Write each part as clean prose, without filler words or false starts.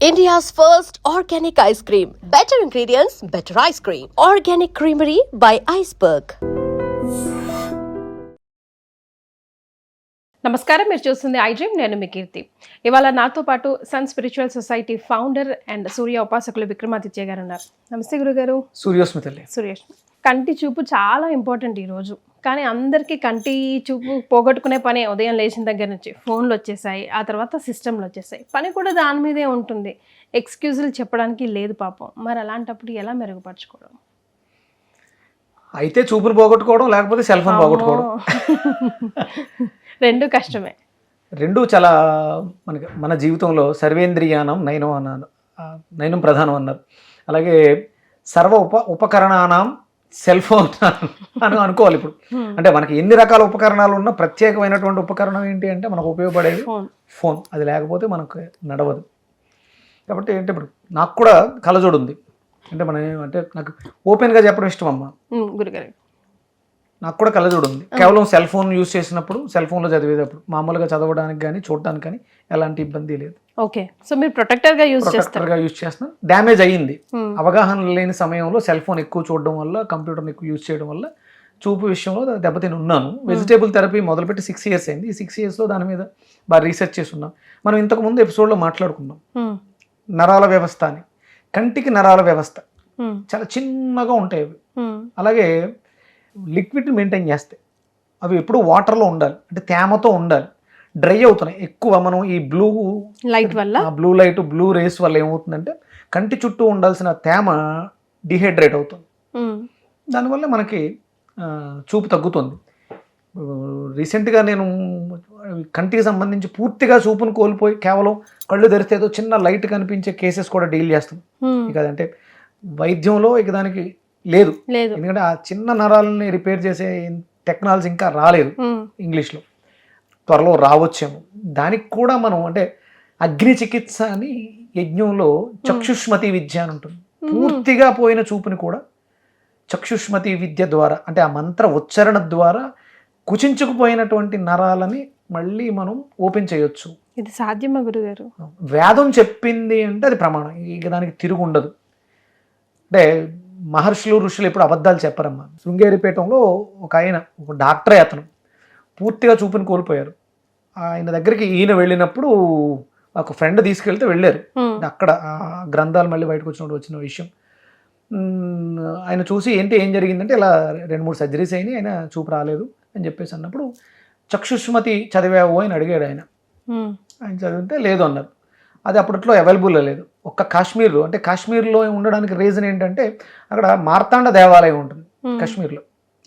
India's first organic ice cream. Better ingredients, better ice cream. Organic Creamery by Iceberg. నమస్కారం, మీరు చూస్తుంది I dream. నేను మీ కీర్తి. ఇవాళ నాతో పాటు sun spiritual society founder and Surya ఉపాసకులు విక్రమాదిత్య గారు ఉన్నారు. నమస్తే గురుగారు. సురేష్. కంటి చూపు చాలా ఇంపార్టెంట్ ఈరోజు, కానీ అందరికీ కంటి చూపు పోగొట్టుకునే పనే. ఉదయం లేచిన దగ్గర నుంచి ఫోన్లు వచ్చేసాయి, ఆ తర్వాత సిస్టమ్లు వచ్చేసాయి, పని కూడా దాని మీదే ఉంటుంది. ఎక్స్క్యూజులు చెప్పడానికి లేదు పాపం. మరి అలాంటప్పుడు ఎలా మెరుగుపరచుకోవడం? అయితే చూపును పోగొట్టుకోవడం, లేకపోతే సెల్ ఫోన్ పోగొట్టుకోవడం. రెండు కష్టమే. రెండు చాలా మన జీవితంలో సర్వేంద్రియానం నయనం ప్రధానం అన్నారు. అలాగే సర్వ ఉపకరణానం సెల్ ఫోన్ అని అనుకోవాలి. ఇప్పుడు అంటే మనకి ఎన్ని రకాల ఉపకరణాలు ఉన్నా ప్రత్యేకమైనటువంటి ఉపకరణం ఏంటి అంటే మనకు ఉపయోగపడేది ఫోన్. అది లేకపోతే మనకు నడవదు. కాబట్టి ఏంటి, ఇప్పుడు నాకు కూడా కళ్ళజోడు ఉంది. అంటే నాకు ఓపెన్గా చెప్పడం ఇష్టం అమ్మ. గురుగారు, నాకు కూడా కళ్ళజోడు ఉంది. కేవలం సెల్ ఫోన్ యూజ్ చేసినప్పుడు, సెల్ ఫోన్లో చదివేటప్పుడు, మామూలుగా చదవడానికి కానీ చూడటానికి కానీ ఎలాంటి ఇబ్బంది లేదు. ఓకే, సో మీరు ప్రొటెక్టర్గా యూజ్ చేస్తున్నాను. డ్యామేజ్ అయ్యింది. అవగాహన లేని సమయంలో సెల్ ఫోన్ ఎక్కువ చూడడం వల్ల, కంప్యూటర్ని ఎక్కువ యూజ్ చేయడం వల్ల చూపు విషయంలో దెబ్బతిని ఉన్నాను. వెజిటేబుల్ థెరపీ మొదలుపెట్టి 6 years అయింది. ఈ 6 yearsలో దాని మీద బాగా రీసెర్చ్ చేసి ఉన్నాం. మనం ఇంతకుముందు ఎపిసోడ్లో మాట్లాడుకున్నాం నరాల వ్యవస్థ అని. కంటికి నరాల వ్యవస్థ చాలా చిన్నగా ఉంటాయి అవి. అలాగే లిక్విడ్ మెయింటైన్ చేస్తాయి. అవి ఎప్పుడు వాటర్లో ఉండాలి, అంటే తేమతో ఉండాలి. డ్రై అవుతున్నాయి ఎక్కువ. మనం ఈ బ్లూ లైట్ బ్లూ రేస్ వల్ల ఏమవుతుందంటే కంటి చుట్టూ ఉండాల్సిన తేమ డిహైడ్రేట్ అవుతుంది. దానివల్ల మనకి చూపు తగ్గుతుంది. రీసెంట్గా నేను కంటికి సంబంధించి పూర్తిగా చూపును కోల్పోయి కేవలం కళ్ళు తెరిస్తే ఏదో చిన్న లైట్ కనిపించే కేసెస్ కూడా డీల్ చేస్తాం. ఇక అదంటే వైద్యంలో ఇక దానికి లేదు, ఎందుకంటే ఆ చిన్న నరాలని రిపేర్ చేసే టెక్నాలజీ ఇంకా రాలేదు. ఇంగ్లీష్లో త్వరలో రావచ్చేమో. దానికి కూడా మనం అంటే అగ్ని చికిత్స అని యజ్ఞంలో చక్షుష్మతి విద్య అని ఉంటుంది. పూర్తిగా పోయిన చూపుని కూడా చక్షుష్మతి విద్య ద్వారా, అంటే ఆ మంత్ర ఉచ్చారణ ద్వారా కుచించుకుపోయినటువంటి నరాలని మళ్ళీ మనం ఓపెన్ చేయొచ్చు. ఇది సాధ్యమా గురుగారు? వేదం చెప్పింది అంటే అది ప్రమాణం, ఇక దానికి తిరుగు ఉండదు. అంటే మహర్షులు ఋషులు ఎప్పుడు అబద్ధాలు చెప్పరమ్మా. శృంగేరిపేటంలో ఒక డాక్టరే, అతను పూర్తిగా చూపుని కోల్పోయారు. ఆయన దగ్గరికి ఈయన వెళ్ళినప్పుడు ఒక ఫ్రెండ్ తీసుకెళ్తే వెళ్ళారు. అక్కడ ఆ గ్రంథాలు మళ్ళీ బయటకు వచ్చిన విషయం ఆయన చూసి ఏం జరిగిందంటే ఇలా 2-3 సర్జరీస్ అయినాయి, ఆయన చూపు రాలేదు అని చెప్పేసి అన్నప్పుడు చక్షుష్మతి చదివావు అని అడిగాడు ఆయన. చదివితే లేదు అన్నారు. అది అప్పట్లో అవైలబుల్ లేదు. ఒక్క కాశ్మీర్లో, అంటే కాశ్మీర్లో ఉండడానికి రీజన్ ఏంటంటే అక్కడ మార్తాండ దేవాలయం ఉంటుంది కాశ్మీర్లో,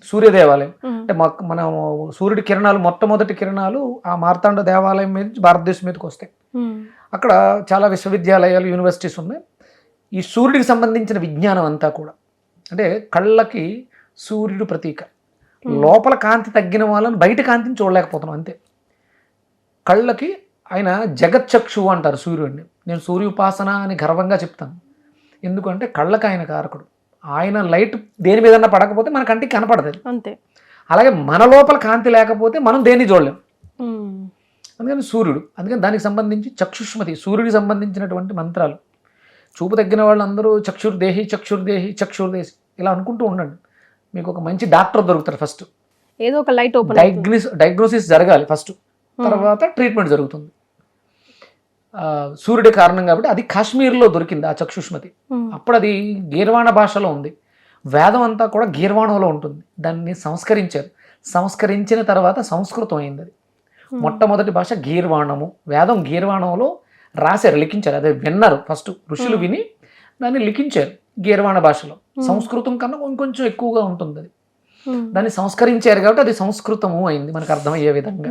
సూర్య దేవాలయం. అంటే మన సూర్యుడి కిరణాలు, మొట్టమొదటి కిరణాలు ఆ మార్తాండ దేవాలయం మీద భారతదేశం మీదకి వస్తాయి. అక్కడ చాలా విశ్వవిద్యాలయాలు, యూనివర్సిటీస్ ఉన్నాయి. ఈ సూర్యుడికి సంబంధించిన విజ్ఞానం అంతా కూడా, అంటే కళ్ళకి సూర్యుడు ప్రతీక. లోపల కాంతి తగ్గిన వాళ్ళని బయట కాంతిని చూడలేకపోతున్నాం అంతే. కళ్ళకి ఆయన జగచ్చక్షు అంటారు సూర్యుడిని. నేను సూర్యోపాసన అని గర్వంగా చెప్తాను. ఎందుకంటే కళ్ళకి ఆయన కారకుడు. ఆయన లైట్ దేని మీదన్నా పడకపోతే మన కంటికి కనపడదు అంతే. అలాగే మన లోపల కాంతి లేకపోతే మనం దేన్ని చూడలేం. అందుకని సూర్యుడు, అందుకని దానికి సంబంధించి చక్షుష్మతి, సూర్యుడికి సంబంధించినటువంటి మంత్రాలు. చూపు తగ్గిన వాళ్ళందరూ చక్షుర్దేహి చక్షుర్దేహి చక్షుర్దేహి ఇలా అనుకుంటూ ఉండండి. మీకు ఒక మంచి డాక్టర్ దొరుకుతారు. ఫస్ట్ ఏదో ఒక లైట్ డయాగ్నోసిస్ జరగాలి ఫస్ట్, తర్వాత ట్రీట్మెంట్ జరుగుతుంది. సూర్యుడి కారణం కాబట్టి అది కాశ్మీర్లో దొరికింది ఆ చక్షుష్మతి. అప్పుడు అది గీర్వాణ భాషలో ఉంది. వేదం అంతా కూడా గీర్వాణంలో ఉంటుంది. దాన్ని సంస్కరించిన తర్వాత సంస్కృతం అయింది. అది మొట్టమొదటి భాష గీర్వాణము. వేదం గీర్వాణంలో రాశారు, లిఖించారు. అదే విన్నారు ఫస్ట్ ఋషులు, విని దాన్ని లిఖించారు గీర్వాణ భాషలో. సంస్కృతం కన్నా ఇంకొంచెం ఎక్కువగా ఉంటుంది అది. దాన్ని సంస్కరించారు కాబట్టి అది సంస్కృతము అయింది, మనకు అర్థమయ్యే విధంగా.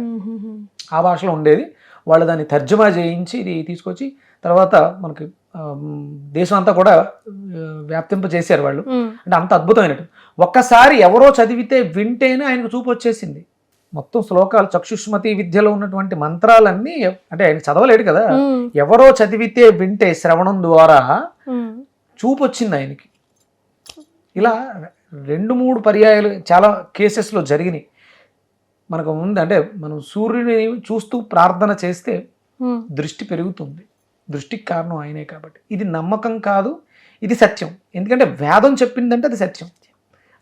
ఆ భాషలో ఉండేది. వాళ్ళు దాన్ని తర్జుమా చేయించి ఇది తీసుకొచ్చి తర్వాత మనకి దేశం అంతా కూడా వ్యాప్తింపజేశారు వాళ్ళు. అంటే అంత అద్భుతమైనట్టు. ఒక్కసారి ఎవరో చదివితే వింటేనే ఆయనకు చూపు వచ్చేసింది. మొత్తం శ్లోకాలు చక్షుష్మతి విద్యలో ఉన్నటువంటి మంత్రాలన్నీ, అంటే ఆయన చదవలేడు కదా, ఎవరో చదివితే వింటే శ్రవణం ద్వారా చూపు వచ్చింది ఆయనకి. ఇలా 2-3 పర్యాయాలు చాలా కేసెస్లో జరిగినాయి. మనకు ముందు అంటే మనం సూర్యుని చూస్తూ ప్రార్థన చేస్తే దృష్టి పెరుగుతుంది. దృష్టికి కారణం ఆయనే కాబట్టి ఇది నమ్మకం కాదు, ఇది సత్యం. ఎందుకంటే వేదం చెప్పిందంటే అది సత్యం,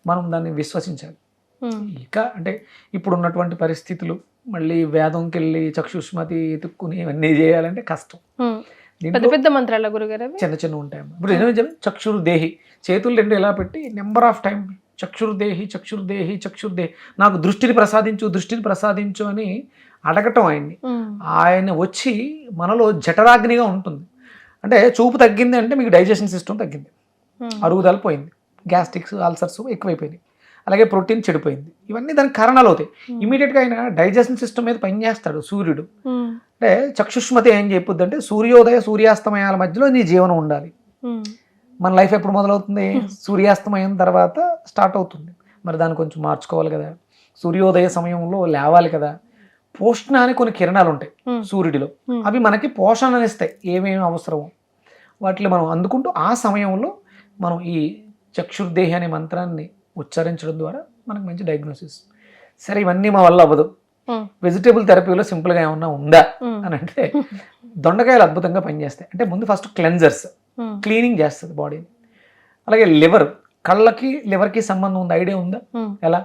మనం దాన్ని విశ్వసించాలి. ఇక అంటే ఇప్పుడు ఉన్నటువంటి పరిస్థితులు మళ్ళీ వేదంకి వెళ్ళి చక్షుష్మతి ఎత్తుక్కుని ఇవన్నీ చేయాలంటే కష్టం. పెద్ద పెద్ద మంత్రాల గురుగారు చిన్న చిన్న ఉంటాయి. ఇప్పుడు ఏమైనా చక్షురు దేహి, చేతులు రెండు ఎలా పెట్టి నెంబర్ ఆఫ్ టైం చక్షుర్దేహి చక్షుర్దేహి చక్షుర్దేహి, నాకు దృష్టిని ప్రసాదించు అని అడగటం ఆయన్ని. ఆయన వచ్చి మనలో జఠరాగ్నిగా ఉంటుంది. అంటే చూపు తగ్గింది అంటే మీకు డైజెషన్ సిస్టమ్ తగ్గింది, అరుగుదల పోయింది, గ్యాస్ట్రిక్స్ అల్సర్స్ ఎక్కువైపోయినాయి, అలాగే ప్రోటీన్ చెడిపోయింది. ఇవన్నీ దానికి కారణాలు అవుతాయి. ఇమీడియట్గా ఆయన డైజెషన్ సిస్టమ్ మీద పనిచేస్తాడు సూర్యుడు. అంటే చక్షుష్మతి ఏం చెప్పుద్ది అంటే సూర్యోదయ సూర్యాస్తమయాల మధ్యలో నీ జీవనం ఉండాలి. మన లైఫ్ ఎప్పుడు మొదలవుతుంది? సూర్యాస్తమయం తర్వాత స్టార్ట్ అవుతుంది. మరి దాన్ని కొంచెం మార్చుకోవాలి కదా, సూర్యోదయ సమయంలో లేవాలి కదా. పోషణ అని కొన్ని కిరణాలు ఉంటాయి సూర్యుడిలో, అవి మనకి పోషణను ఇస్తాయి, ఏమేమి అవసరమో వాటిని మనం అందుకుంటూ ఆ సమయంలో మనం ఈ చక్షుర్దేహి అనే మంత్రాన్ని ఉచ్చరించడం ద్వారా మనకు మంచి డయాగ్నోసిస్. సరే ఇవన్నీ మా వల్ల అవ్వదు, వెజిటేబుల్ థెరపీలో సింపుల్గా ఏమన్నా ఉందా అని అంటే దొండకాయలు అద్భుతంగా పనిచేస్తాయి. అంటే ముందు ఫస్ట్ క్లెన్జర్స్, క్లీనింగ్ చేస్తుంది బాడీని. అలాగే లివర్, కళ్ళకి లివర్కి సంబంధం ఉంది, ఐడియా ఉందా ఎలా?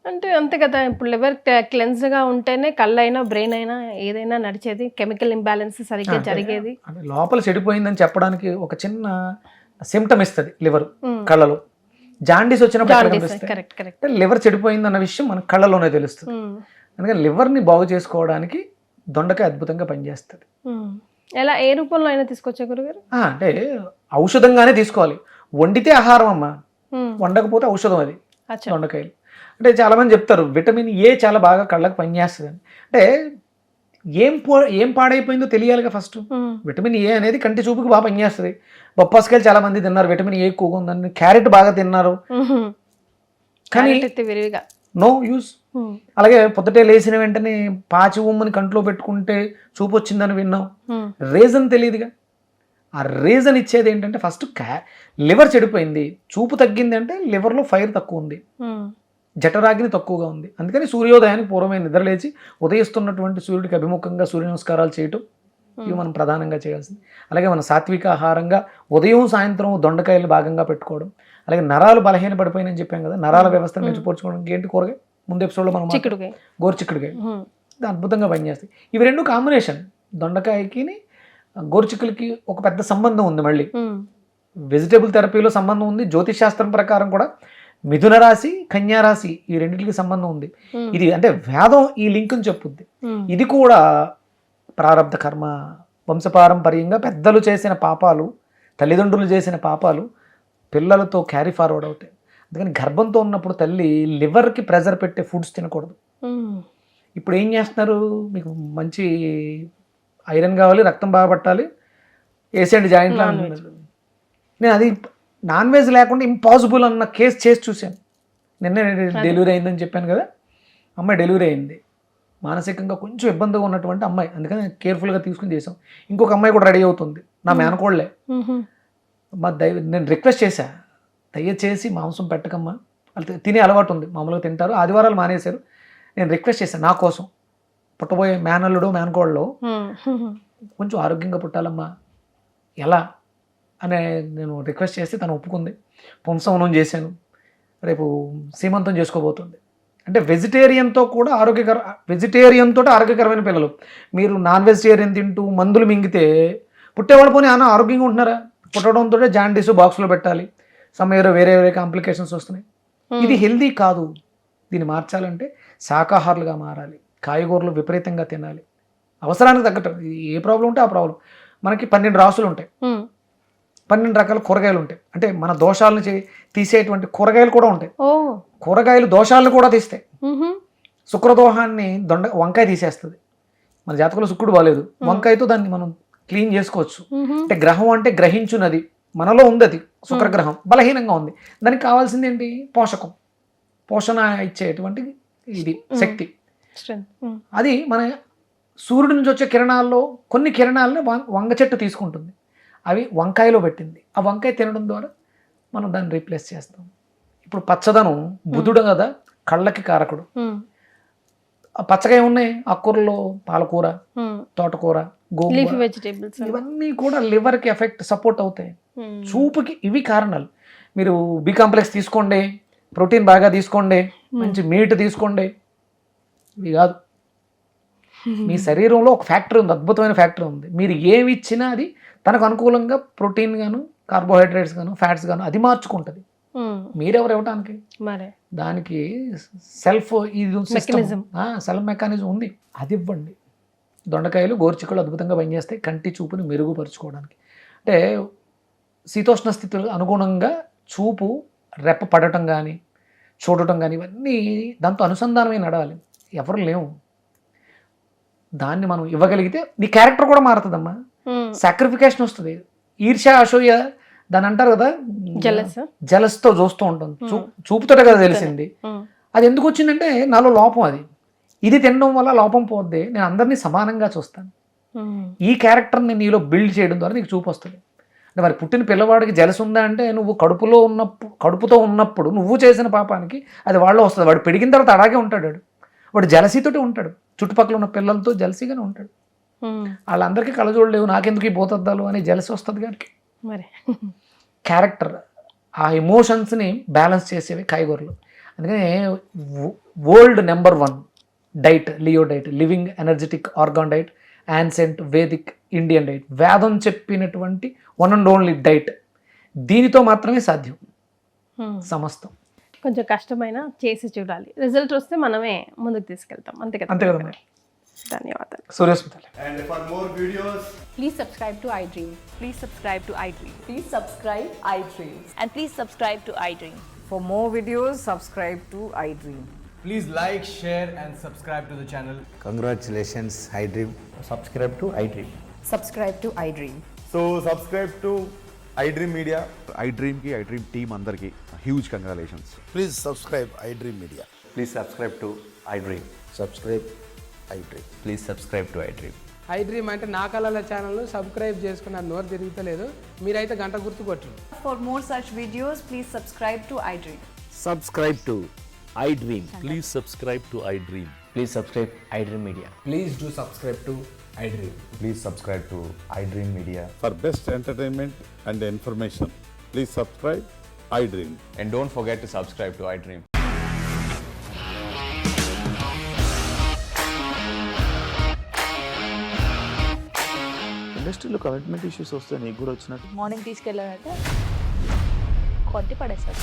అంటే అంతే కదా, ఇప్పుడు లివర్ క్లెన్స్ గా ఉంటేనే కళ్ళు అయినా బ్రెయిన్ అయినా ఏదైనా నడిచేది, కెమికల్ ఇంబ్యాలెన్స్ సరిగ్గా జరిగేది. అంటే లోపల చెడిపోయిందని చెప్పడానికి ఒక చిన్న సిమ్టమ్ ఇస్తుంది లివర్. కళ్ళలో జాండీస్ వచ్చినప్పుడు లివర్ చెడిపోయింది అన్న విషయం మన కళ్ళలోనే తెలుస్తుంది. అందుకని లివర్ని బాగు చేసుకోవడానికి దొండకాయ అద్భుతంగా పనిచేస్తుంది. ఎలా, ఏ రూపంలో అయినా తీసుకోవచ్చా గురుగారు? అంటే ఔషధంగానే తీసుకోవాలి. వండితే ఆహారం అమ్మా, వండకపోతే ఔషధం అది దొండకాయలు. అంటే చాలా మంది చెప్తారు విటమిన్ ఏ చాలా బాగా కళ్ళకి పనిచేస్తుంది అని. అంటే ఏం పాడైపోయిందో తెలియాలిగా ఫస్ట్. విటమిన్ ఏ అనేది కంటి చూపుకి బాగా పనిచేస్తుంది. బొప్పాస్కాయలు చాలా మంది తిన్నారు, విటమిన్ ఏ ఎక్కువగా ఉందని. క్యారెట్ బాగా తిన్నారు కానీ నో యూస్. అలాగే పొద్దుటే లేచిన వెంటనే పాచి ఉమ్మని కంట్లో పెట్టుకుంటే చూపు వచ్చిందని విన్నాం, రీజన్ తెలియదుగా. ఆ రీజన్ ఇచ్చేది ఏంటంటే ఫస్ట్ లివర్ చెడిపోయింది, చూపు తగ్గింది అంటే లివర్లో ఫైర్ తక్కువ ఉంది, జఠరాగ్ని తక్కువగా ఉంది. అందుకని సూర్యోదయానికి పూర్వమే నిద్రలేచి ఉదయిస్తున్నటువంటి సూర్యుడికి అభిముఖంగా సూర్య నమస్కారాలు చేయటం ఇవి మనం ప్రధానంగా చేయాల్సింది. అలాగే మన సాత్విక ఆహారంగా ఉదయం సాయంత్రం దొండకాయలు భాగంగా పెట్టుకోవడం. అలాగే నరాలు బలహీన పడిపోయినని చెప్పాం కదా, నరాల వ్యవస్థను మెరుగుపరుచుకోవడానికి ఏంటి కూరగాయ, ముందు ఎపిసోడ్లో మనం గోరుచిక్కుడుకాయ అద్భుతంగా పనిచేస్తాయి. ఇవి రెండు కాంబినేషన్, దొండకాయకి గోరుచిక్కులకి ఒక పెద్ద సంబంధం ఉంది. మళ్ళీ వెజిటేబుల్ థెరపీలో సంబంధం ఉంది. జ్యోతిష్ శాస్త్రం ప్రకారం కూడా మిథున రాశి కన్యా రాశి ఈ రెండింటికి సంబంధం ఉంది. ఇది అంటే వేదం ఈ లింక్ని చెప్పుద్ది. ఇది కూడా ప్రారబ్ధ కర్మ, వంశపారంపర్యంగా పెద్దలు చేసిన పాపాలు, తల్లిదండ్రులు చేసిన పాపాలు పిల్లలతో క్యారీ ఫార్వర్డ్ అవుతాయి. అందుకని గర్భంతో ఉన్నప్పుడు తల్లి లివర్కి ప్రెజర్ పెట్టే ఫుడ్స్ తినకూడదు. ఇప్పుడు ఏం చేస్తున్నారు, మీకు మంచి ఐరన్ కావాలి, రక్తం బాగా పట్టాలి, వేసేయండి జాయింట్లో. నేను అది నాన్ వెజ్ లేకుండా ఇంపాసిబుల్ అన్న కేసు చేసి చూశాను. నిన్నే డెలివరీ అయిందని చెప్పాను కదా, అమ్మాయి డెలివరీ అయింది, మానసికంగా కొంచెం ఇబ్బందిగా ఉన్నటువంటి అమ్మాయి, అందుకని కేర్ఫుల్గా తీసుకుని చేసాం. ఇంకొక అమ్మాయి కూడా రెడీ అవుతుంది, నా మేనకోళ్లే. నేను రిక్వెస్ట్ చేశా, దయచేసి మాంసం పెట్టకమ్మా, వాళ్ళు తినే అలవాటు ఉంది, మామూలుగా తింటారు, ఆదివారాలు మానేశారు. నేను రిక్వెస్ట్ చేశాను, నా కోసం పుట్టబోయే మేనల్లుడు మేనకోళ్ళు కొంచెం ఆరోగ్యంగా పుట్టాలమ్మా, ఎలా అనే నేను రిక్వెస్ట్ చేస్తే తను ఒప్పుకుంది. పుంసవనం చేశాను, రేపు సీమంతం చేసుకోబోతుంది. అంటే వెజిటేరియన్తో ఆరోగ్యకరమైన పిల్లలు. మీరు నాన్ వెజిటేరియన్ తింటూ మందులు మింగితే పుట్టేవాళ్ళు పోనీ అన్న ఆరోగ్యంగా ఉంటున్నారా? పుట్టడంతో జాండీస్ బాక్స్లో పెట్టాలి, సమయంలో వేరే వేరే కాంప్లికేషన్స్ వస్తున్నాయి. ఇది హెల్దీ కాదు. దీన్ని మార్చాలంటే శాకాహారులుగా మారాలి, కాయగూరలు విపరీతంగా తినాలి, అవసరానికి తగ్గట్టు. ఏ ప్రాబ్లం ఉంటే ఆ ప్రాబ్లం. మనకి 12 రాసులు ఉంటాయి, 12 రకాల కూరగాయలు ఉంటాయి. అంటే మన దోషాలను తీసేటువంటి కూరగాయలు కూడా ఉంటాయి. కూరగాయలు దోషాలను కూడా తీస్తాయి. శుక్రదోహాన్ని వంకాయ తీసేస్తుంది. మన జాతకంలో శుక్రుడు బాలేదు, వంకాయతో దాన్ని మనం క్లీన్ చేసుకోవచ్చు. అంటే గ్రహం అంటే గ్రహించున్నది, మనలో ఉంది, అది శుక్రగ్రహం బలహీనంగా ఉంది. దానికి కావాల్సింది ఏంటి? పోషకం, పోషణ ఇచ్చేటువంటి ఇది శక్తి. అది మన సూర్యుడి నుంచి వచ్చే కిరణాల్లో కొన్ని కిరణాలను వంగ చెట్టు తీసుకుంటుంది, అవి వంకాయలో పెట్టింది. ఆ వంకాయ తినడం ద్వారా మనం దాన్ని రీప్లేస్ చేస్తాం. ఇప్పుడు పచ్చదనం, బుధుడు కదా కళ్ళకి కారకుడు. ఆ పచ్చగా ఏమున్నాయి ఆకుకూరలో? పాలకూర, తోటకూర, లీఫీ గోంగూర, వెజిటేబుల్స్. ఇవన్నీ కూడా లివర్కి ఎఫెక్ట్ సపోర్ట్ అవుతాయి. చూపుకి ఇవి కారణాలు. మీరు బి కాంప్లెక్స్ తీసుకోండి, ప్రోటీన్ బాగా తీసుకోండి, మంచి మీట్ తీసుకోండి, ఇవి కాదు. మీ శరీరంలో ఒక ఫ్యాక్టరీ ఉంది, అద్భుతమైన ఫ్యాక్టరీ ఉంది. మీరు ఏమి ఇచ్చినా అది తనకు అనుకూలంగా ప్రోటీన్ గాను, కార్బోహైడ్రేట్స్ గాను, ఫ్యాట్స్ గాను అది మార్చుకుంటుంది. మీరెవరు ఇవ్వటానికి? మరి దానికి సెల్ఫ్ ఇది సెల్ఫ్ మెకానిజం ఉంది, అది ఇవ్వండి. దొండకాయలు, గోరుచిక్కులు అద్భుతంగా పనిచేస్తాయి కంటి చూపుని మెరుగుపరుచుకోవడానికి. అంటే శీతోష్ణ స్థితులకు అనుగుణంగా చూపు రెప్ప పడటం కానీ, చూడటం కానీ, ఇవన్నీ దాంతో అనుసంధానమై నడవాలి. ఎవరు లేవు. దాన్ని మనం ఇవ్వగలిగితే నీ క్యారెక్టర్ కూడా మారుతుందమ్మా. సాక్రిఫికేషన్ వస్తుంది. ఈర్ష్య, అసూయ దాని అంటారు కదా, జలస్తో చూస్తూ ఉంటుంది. చూపుతోటే కదా తెలిసింది. అది ఎందుకు వచ్చిందంటే నాలో లోపం అది. ఇది తినడం వల్ల లోపం పోద్ది. నేను అందరినీ సమానంగా చూస్తాను. ఈ క్యారెక్టర్ని నీలో బిల్డ్ చేయడం ద్వారా నీకు చూపు వస్తుంది. అంటే మరి పుట్టిన పిల్లవాడికి జలస్ ఉందా అంటే నువ్వు కడుపుతో ఉన్నప్పుడు నువ్వు చేసిన పాపానికి అది వాళ్ళలో వస్తుంది. వాడు పెరిగిన తర్వాత అలాగే ఉంటాడు. వాడు జలసీతోటి ఉంటాడు, చుట్టుపక్కల ఉన్న పిల్లలతో జలసీగానే ఉంటాడు. వాళ్ళందరికీ కళ్ళజోడలేవు, నాకెందుకు ఈ పోతద్దాలు అని జలసి వస్తుంది. కానీ మరి క్యారెక్టర్, ఆ ఎమోషన్స్ని బ్యాలెన్స్ చేసేవి కాయగూరలు. అందుకని world number 1 diet Leo diet, living energetic organ diet, ancient Vedic Indian diet, వేదం చెప్పినటువంటి వన్ అండ్ ఓన్లీ డైట్. దీనితో మాత్రమే సాధ్యం సమస్తం. కొంచెం కష్టమైన చేసి చూడాలి, రిజల్ట్ వస్తే మనమే ముందుకు తీసుకెళ్తాం. అంతే కదా? అంతే కదా. ధన్యవాదాలు. సూర్యోస్మితలే. And for more videos, Please subscribe to iDream. Please subscribe to iDream. Please subscribe iDream. And please subscribe to iDream. For more videos, subscribe to iDream. please like, share and subscribe to the channel. Congratulations, iDream. Subscribe to iDream. Subscribe to iDream. So subscribe to iDream Media. iDream ki iDream team andarki huge congratulations. Please subscribe iDream Media. Please subscribe to iDream. Subscribe iDream. Please subscribe to iDream. iDream అంటే నా కళల channel subscribe చేసుకున్న నోరు తిరుగుతలేదు, మీరైతే గంట గుర్తు కొట్టండి. For more such videos, please subscribe to iDream. Subscribe to iDream. Please subscribe to iDream. Please subscribe iDream Media. Please do subscribe to iDream. Please subscribe to iDream Media. For best entertainment and information, please subscribe iDream. And don't forget to subscribe to iDream. ఇండస్ట్రీలో commitment issues వస్తే నీకు కూడా వచ్చినట్టు morning తీసుకెళ్ళారంటే కొట్టి పడేస్తారు.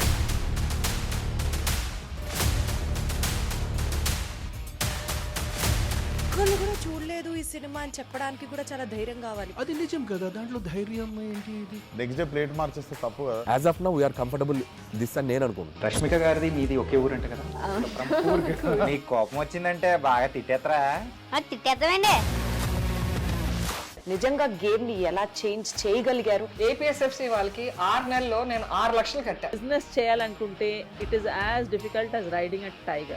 ఒక్కళ్ళు కూడా చూడలేదు ఈ సినిమా అని చెప్పడానికి కూడా చాలా ధైర్యం కావాలి. అది నిజం కదా, దాంట్లో ధైర్యం ఏంటి? ఇది నెక్స్ట్ డే ప్లేట్ మార్చేస్తే తప్పు కదా. As of now, we are comfortable this అని నేను అనుకుంటున్నాను. రష్మిక గారిది మీది ఒకే ఊరంట కదా. నీకు కోపం వచ్చిందంటే బాగా తిట్టేత్తరా? తిట్టేద్దామండి. నిజంగా గేమ్ ని ఎలా చేంజ్ చేయగలిగారు? ఏపీఎస్ఎఫ్సి వాళ్ళకి 6 నెలల్లో నేను 6 లక్షలు కట్టా. బిజినెస్ చేయాలనుకుంటే it is as difficult as riding a tiger.